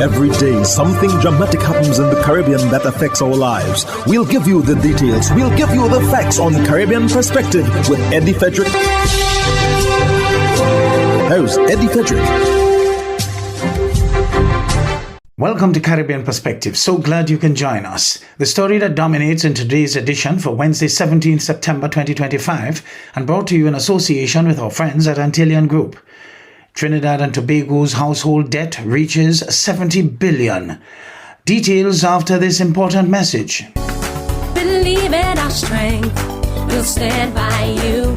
Every day, something dramatic happens in the Caribbean that affects our lives. We'll give you the details. We'll give you the facts on Caribbean Perspective with Eddie Frederick. Host Eddie Frederick. Welcome to Caribbean Perspective. So glad you can join us. The story that dominates in today's edition for Wednesday, 17 September 2025, and brought to you in association with our friends at Antillean Group. Trinidad and Tobago's household debt reaches $70 billion. Details after this important message. Believe in our strength, we'll stand by you.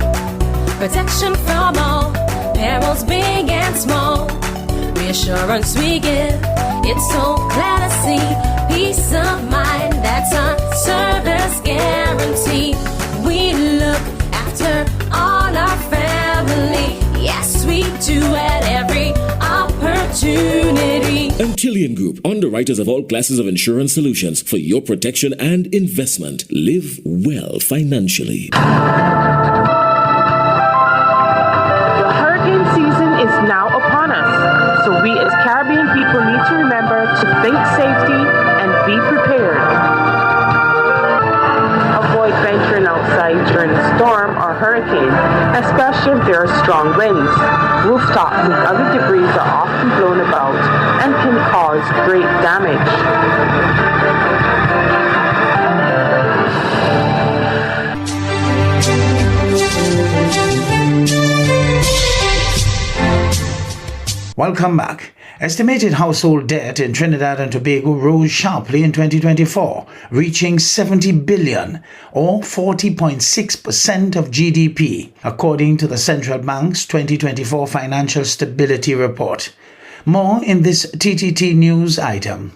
Protection from all, perils big and small. Reassurance we give, it's so glad to see. Peace of mind, that's our service guarantee. We look after all our family. Yes, we do at every opportunity. Antillean Group, underwriters of all classes of insurance solutions for your protection and investment. Live well financially. The hurricane season is now upon us, so we as Caribbean people need to remember to think safety and be prepared. Avoid venturing outside during a storm or hurricane, especially if there are strong winds. Rooftops and other debris are often blown about and can cause great damage. Welcome back. Estimated household debt in Trinidad and Tobago rose sharply in 2024, reaching $70 billion, or 40.6% of GDP, according to the Central Bank's 2024 Financial Stability Report. More in this TTT News item.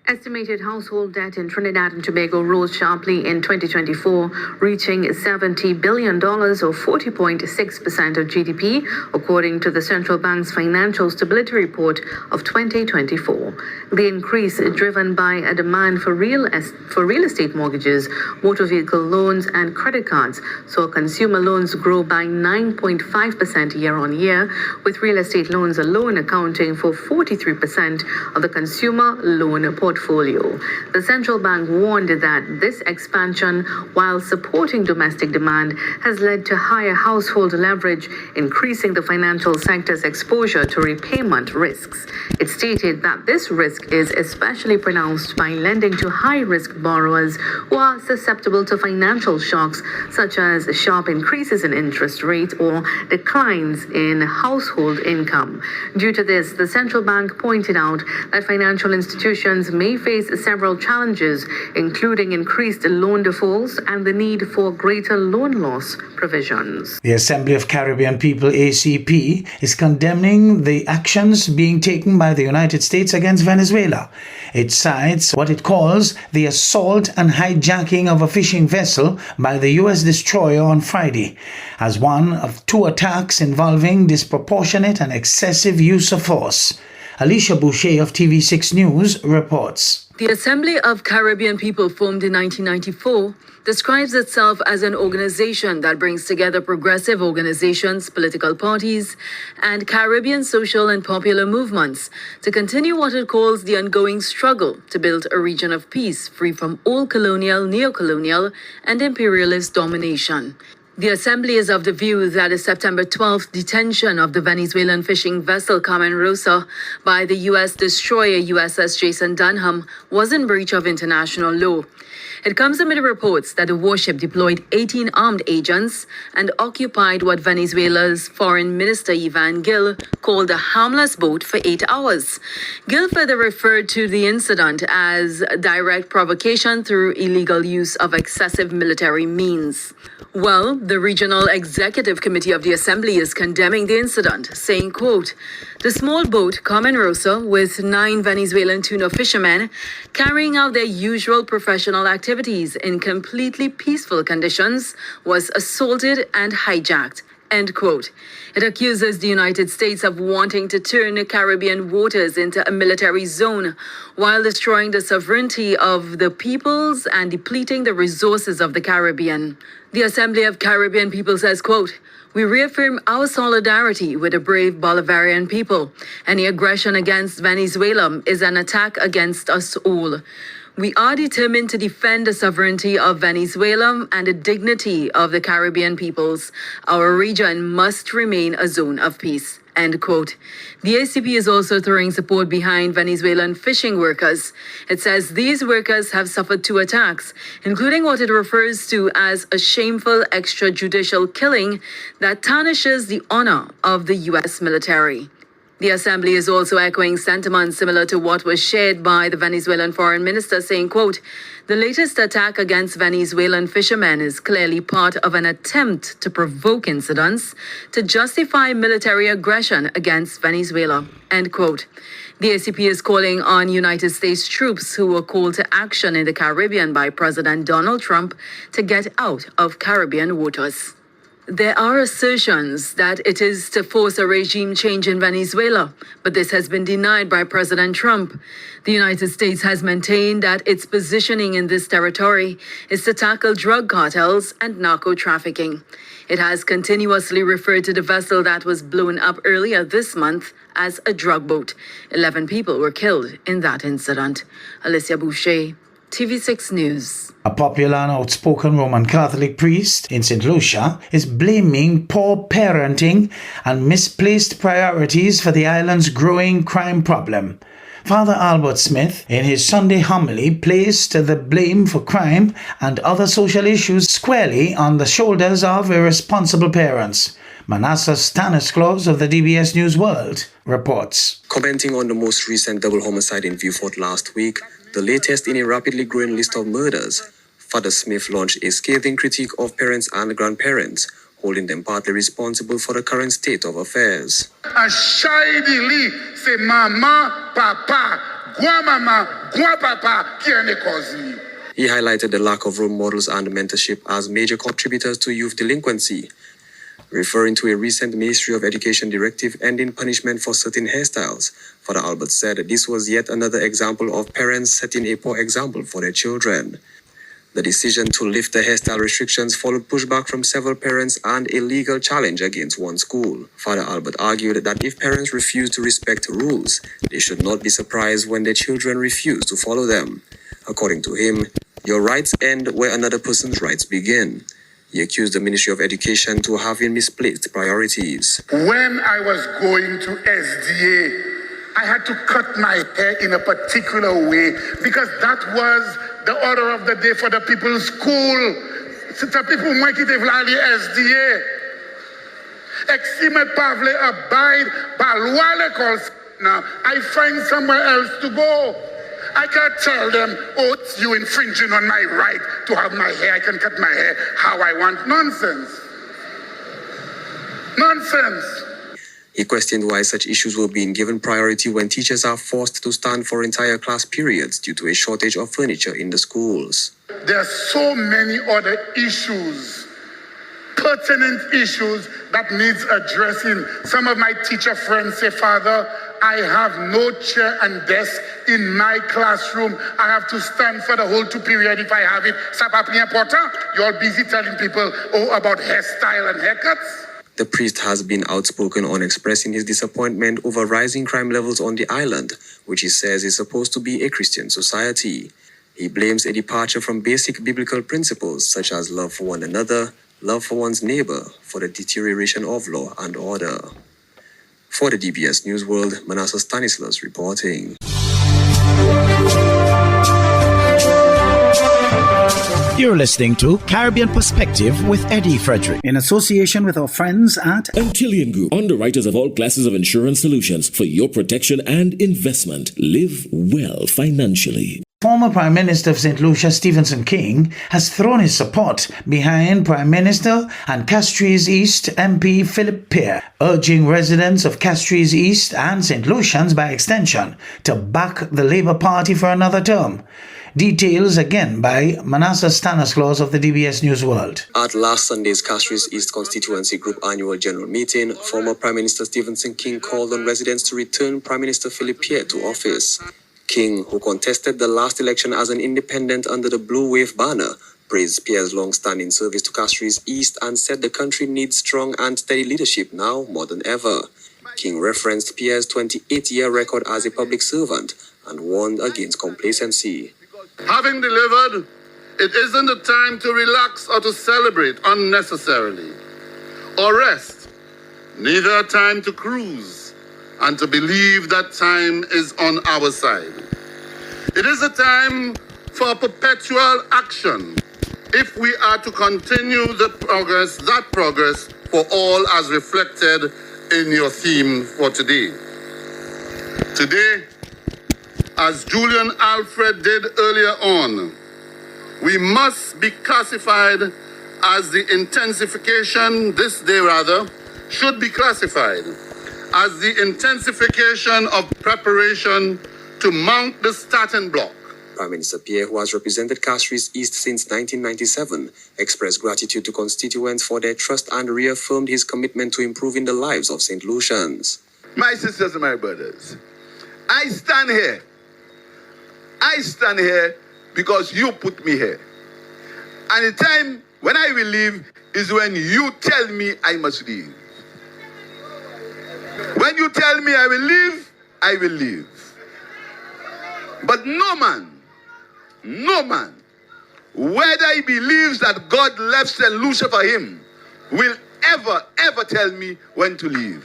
Estimated household debt in Trinidad and Tobago rose sharply in 2024, reaching $70 billion or 40.6% of GDP, according to the Central Bank's Financial Stability Report of 2024. The increase is driven by a demand for real estate mortgages, motor vehicle loans, and credit cards, saw consumer loans grow by 9.5% year-on-year, with real estate loans alone accounting for 43% of the consumer loan portfolio. The central bank warned that this expansion, while supporting domestic demand, has led to higher household leverage, increasing the financial sector's exposure to repayment risks. It stated that this risk is especially pronounced by lending to high-risk borrowers who are susceptible to financial shocks, such as sharp increases in interest rates or declines in household income. Due to this, the central bank pointed out that financial institutions may face several challenges, including increased loan defaults and the need for greater loan loss provisions. The Assembly of Caribbean People, ACP, is condemning the actions being taken by the United States against Venezuela. It cites what it calls the assault and hijacking of a fishing vessel by the U.S. destroyer on Friday as one of two attacks involving disproportionate and excessive use of force. Alicia Boucher of TV6 News reports. The Assembly of Caribbean People, formed in 1994, describes itself as an organization that brings together progressive organizations, political parties, and Caribbean social and popular movements to continue what it calls the ongoing struggle to build a region of peace free from all colonial, neo-colonial, and imperialist domination. The Assembly is of the view that the September 12th detention of the Venezuelan fishing vessel Carmen Rosa by the U.S. destroyer USS Jason Dunham was in breach of international law. It comes amid reports that the warship deployed 18 armed agents and occupied what Venezuela's Foreign Minister Ivan Gil called a harmless boat for 8 hours. Gil further referred to the incident as direct provocation through illegal use of excessive military means. Well, the Regional Executive Committee of the Assembly is condemning the incident, saying, quote, "The small boat, Carmen Rosa, with 9 Venezuelan tuna fishermen, carrying out their usual professional activities in completely peaceful conditions, was assaulted and hijacked." End quote. It accuses the United States of wanting to turn Caribbean waters into a military zone while destroying the sovereignty of the peoples and depleting the resources of the Caribbean. The Assembly of Caribbean People says, quote, We reaffirm our solidarity with the brave Bolivarian people. Any aggression against Venezuela is an attack against us all. We are determined to defend the sovereignty of Venezuela and the dignity of the Caribbean peoples. Our region must remain a zone of peace. End quote. The ACP is also throwing support behind Venezuelan fishing workers. It says these workers have suffered 2 attacks, including what it refers to as a shameful extrajudicial killing that tarnishes the honor of the U.S. military. The Assembly is also echoing sentiments similar to what was shared by the Venezuelan foreign minister, saying, quote, the latest attack against Venezuelan fishermen is clearly part of an attempt to provoke incidents to justify military aggression against Venezuela, end quote. The ACP is calling on United States troops who were called to action in the Caribbean by President Donald Trump to get out of Caribbean waters. There are assertions that it is to force a regime change in Venezuela, but this has been denied by President Trump. The United States has maintained that its positioning in this territory is to tackle drug cartels and narco trafficking. It has continuously referred to the vessel that was blown up earlier this month as a drug boat. 11 people were killed in that incident. Alicia Boucher, TV6 News. A popular and outspoken Roman Catholic priest in St. Lucia is blaming poor parenting and misplaced priorities for the island's growing crime problem. Father Albert Smith, in his Sunday homily, placed the blame for crime and other social issues squarely on the shoulders of irresponsible parents. Manasseh Stanislaus of the DBS News World reports. Commenting on the most recent double homicide in Vieux-Fort last week, the latest in a rapidly growing list of murders, Father Smith launched a scathing critique of parents and grandparents, holding them partly responsible for the current state of affairs. Ashidili c'est mama, papa, guamama, guapapa qui en est cause. He highlighted the lack of role models and mentorship as major contributors to youth delinquency. Referring to a recent Ministry of Education directive ending punishment for certain hairstyles, Father Albert said this was yet another example of parents setting a poor example for their children. The decision to lift the hairstyle restrictions followed pushback from several parents and a legal challenge against one school. Father Albert argued that if parents refuse to respect rules, they should not be surprised when their children refuse to follow them. According to him, your rights end where another person's rights begin. He accused the Ministry of Education to having misplaced priorities. When I was going to SDA, I had to cut my hair in a particular way because that was the order of the day for the people's school. C'est un people moi qui devait aller SDA. Exime pavle abide par loi l'école. Now I find somewhere else to go. I can't tell them, oh, it's you infringing on my right to have my hair. I can cut my hair how I want. Nonsense. Nonsense. He questioned why such issues were being given priority when teachers are forced to stand for entire class periods due to a shortage of furniture in the schools. There are so many other issues, pertinent issues that needs addressing. Some of my teacher friends say, Father, I have no chair and desk in my classroom. I have to stand for the whole 2 period if I have it. Ça pas plus important. You're busy telling people, about hairstyle and haircuts. The priest has been outspoken on expressing his disappointment over rising crime levels on the island, which he says is supposed to be a Christian society. He blames a departure from basic biblical principles such as love for one another, love for one's neighbor, for the deterioration of law and order. For the DBS News World, Manasseh Stanislaus reporting. You're listening to Caribbean Perspective with Eddie Frederick, in association with our friends at Antillian Group, underwriters of all classes of insurance solutions for your protection and investment. Live well financially. Former Prime Minister of St. Lucia, Stephenson King, has thrown his support behind Prime Minister and Castries East MP Philip Pear, urging residents of Castries East and St. Lucians by extension to back the Labour Party for another term. Details again by Manasseh Stanislaus of the DBS News World. At last Sunday's Castries East Constituency Group Annual General Meeting, former Prime Minister Stephenson King called on residents to return Prime Minister Philip Pear to office. King, who contested the last election as an independent under the Blue Wave banner, praised Pierre's long-standing service to Castries East and said the country needs strong and steady leadership now more than ever. King referenced Pierre's 28-year record as a public servant and warned against complacency. Having delivered, it isn't a time to relax or to celebrate unnecessarily or rest, neither a time to cruise and to believe that time is on our side. It is a time for perpetual action if we are to continue that progress for all as reflected in your theme for today. Today, as Julian Alfred did earlier on, we must be classified as the intensification, this day rather, should be classified as the intensification of preparation to mount the starting block. Prime Minister Pierre, who has represented Castries East since 1997, expressed gratitude to constituents for their trust and reaffirmed his commitment to improving the lives of St. Lucians. My sisters and my brothers, I stand here because you put me here. And the time when I will leave is when you tell me I must leave. When you tell me I will leave, I will leave. But no man, whether he believes that God left St. Lucia for him, will ever tell me when to leave.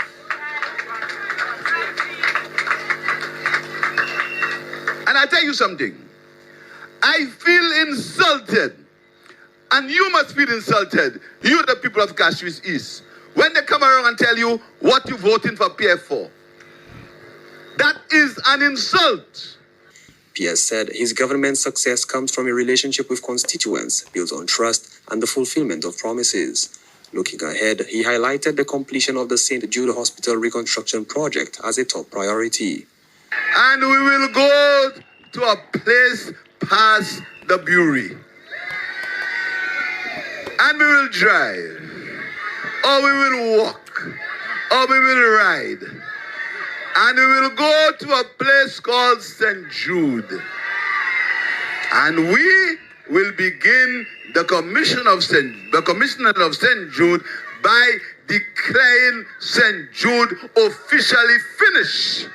And I tell you something, I feel insulted, and you must feel insulted, you the people of Castries East, when they come around and tell you what you're voting for Pierre for. That is an insult. Pierre said his government's success comes from a relationship with constituents built on trust and the fulfillment of promises. Looking ahead, he highlighted the completion of the St. Jude Hospital reconstruction project as a top priority. And we will go to a place past the brewery. And we will drive, or we will walk, or we will ride. And we will go to a place called St. Jude. And we will begin the commissioning of St. Jude by declaring St. Jude officially finished.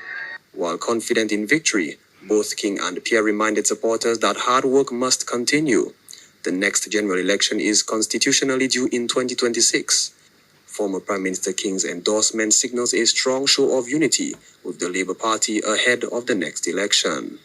While confident in victory, both King and Pierre reminded supporters that hard work must continue. The next general election is constitutionally due in 2026. Former Prime Minister King's endorsement signals a strong show of unity with the Labour Party ahead of the next election.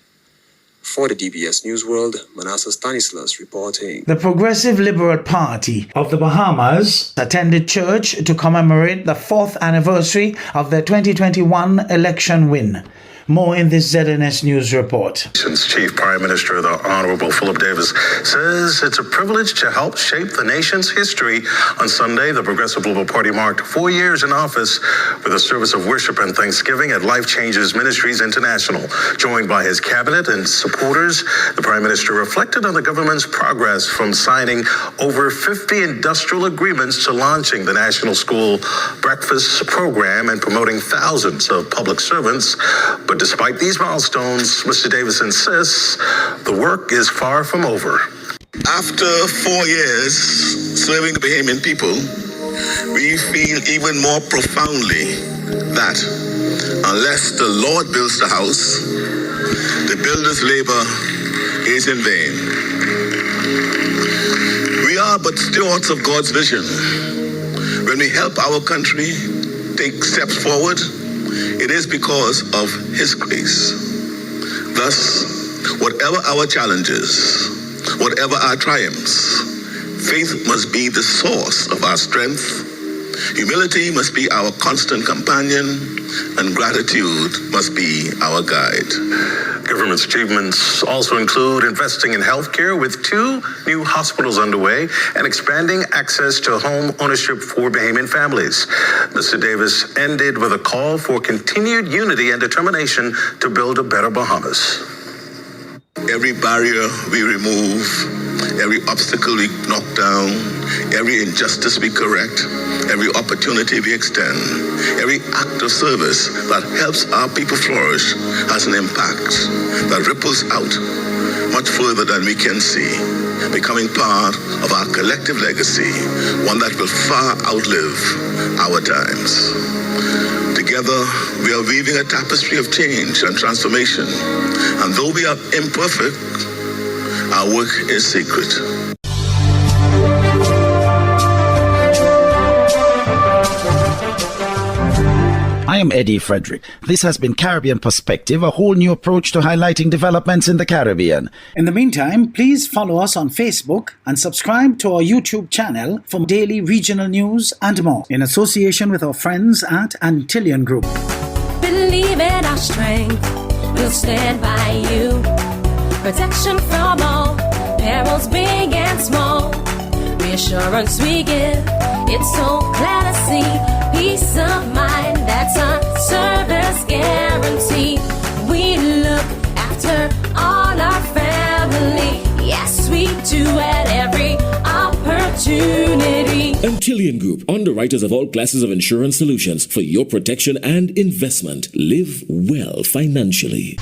For the DBS News World, Manasseh Stanislas reporting. The Progressive Liberal Party of the Bahamas attended church to commemorate the 4th anniversary of their 2021 election win. More in this ZNS News report. Since Chief Prime Minister, the Honorable Philip Davis, says it's a privilege to help shape the nation's history. On Sunday, the Progressive Liberal Party marked 4 years in office with a service of worship and thanksgiving at Life Changes Ministries International. Joined by his cabinet and supporters, the Prime Minister reflected on the government's progress from signing over 50 industrial agreements to launching the National School Breakfast Program and promoting thousands of public servants. But despite these milestones, Mr. Davis insists the work is far from over. After 4 years serving the Bahamian people, we feel even more profoundly that unless the Lord builds the house, the builder's labor is in vain. We are but stewards of God's vision. When we help our country take steps forward, it is because of His grace. Thus, whatever our challenges, whatever our triumphs, faith must be the source of our strength, humility must be our constant companion, and gratitude must be our guide. Government's achievements also include investing in healthcare with 2 new hospitals underway and expanding access to home ownership for Bahamian families. Mr. Davis ended with a call for continued unity and determination to build a better Bahamas. Every barrier we remove Every obstacle we knock down, every injustice we correct, every opportunity we extend, every act of service that helps our people flourish has an impact that ripples out much further than we can see, becoming part of our collective legacy, one that will far outlive our times. Together, we are weaving a tapestry of change and transformation, and though we are imperfect, our work is sacred. I am Eddie Frederick. This has been Caribbean Perspective, a whole new approach to highlighting developments in the Caribbean. In the meantime, please follow us on Facebook and subscribe to our YouTube channel for daily regional news and more, in association with our friends at Antillian Group. Believe in our strength, we'll stand by you. Protection from all perils, big and small. Reassurance we give, it's so clear to see. Peace of mind, that's our service guarantee. We look after all our family. Yes, we do at every opportunity. Antillian Group, underwriters of all classes of insurance solutions for your protection and investment. Live well financially.